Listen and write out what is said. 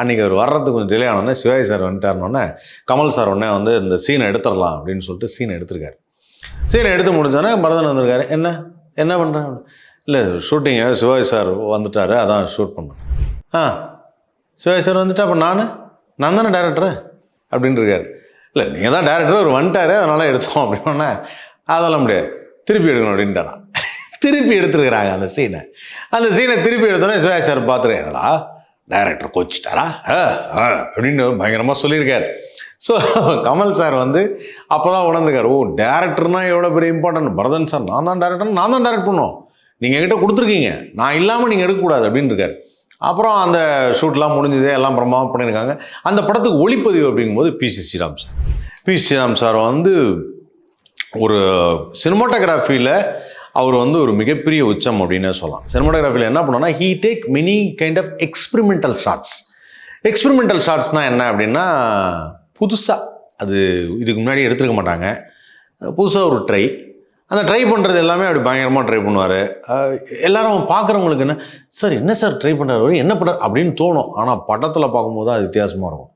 அன்றைக்கி அவர் வர்றதுக்கு கொஞ்சம் டிலே ஆனோடனே சிவாஜி சார் வந்துட்டாருனோடனே கமல் சார் உடனே வந்து இந்த சீனை எடுத்துடலாம் அப்படின்னு சொல்லிட்டு சீனை எடுத்திருக்காரு. சீனை எடுத்து முடிஞ்சோடனே பரதன் வந்திருக்காரு. என்ன பண்ணுறேன்? இல்லை ஷூட்டிங்க சிவாஜி சார் வந்துட்டார், அதான் ஷூட் பண்ணேன். சிவாஜி சார் வந்துட்டா அப்போ நான் தானே டேரக்டரு அப்படின்னு இருக்காரு. இல்லை நீங்கள் தான் டேரக்டர், அவர் வந்துட்டார் அதனால எடுத்தோம் அப்படின்னோடனே அதெல்லாம் முடியாது, திருப்பி எடுக்கணும் அப்படின்ட்டாரான். திருப்பி எடுத்துருக்குறாங்க அந்த சீனை திருப்பி எடுத்தோன்னே சிவாஜி சார் பார்த்துருக்கா டைரக்டர் கோச்சிட்டாரா அப்படின்னு பயங்கரமாக சொல்லியிருக்காரு. ஸோ கமல் சார் வந்து அப்போ தான் உணர்ந்துருக்காரு, ஓ டேரக்டர்னா எவ்வளோ பெரிய இம்பார்ட்டன்ட். பரதன் சார் நான் தான் டைரக்ட் பண்ணோம், நீங்கள் என்கிட்ட கொடுத்துருக்கீங்க, நான் இல்லாமல் நீங்கள் எடுக்கக்கூடாது அப்படின்னு இருக்காரு. அப்புறம் அந்த ஷூட்லாம் முடிஞ்சது, எல்லாம் பிரமாதமாக பண்ணியிருக்காங்க. அந்த படத்துக்கு ஒளிப்பதிவு அப்படிங்கும்போது பி.சி. ஸ்ரீராம் சார் வந்து ஒரு சினிமாட்டோகிராஃபியில் அவர் வந்து ஒரு மிகப்பெரிய உச்சம் அப்படின்னே சொல்லலாம். சினிமாட்டோகிராஃபியில் என்ன பண்ணோன்னா he take many kind of experimental ஷாட்ஸ்னால் என்ன அப்படின்னா புதுசாக அது இதுக்கு முன்னாடி எடுத்துருக்க மாட்டாங்க, புதுசாக ஒரு அந்த ட்ரை பண்ணுறது எல்லாமே அப்படி பயங்கரமாக ட்ரை பண்ணுவார். எல்லாரும் பார்க்குறவங்களுக்கு என்ன சார் ட்ரை பண்ணுறாரு, என்ன பண்ணுறாரு அப்படின்னு தோணும். ஆனால் படத்தில் பார்க்கும்போது அது வித்தியாசமாக இருக்கும்.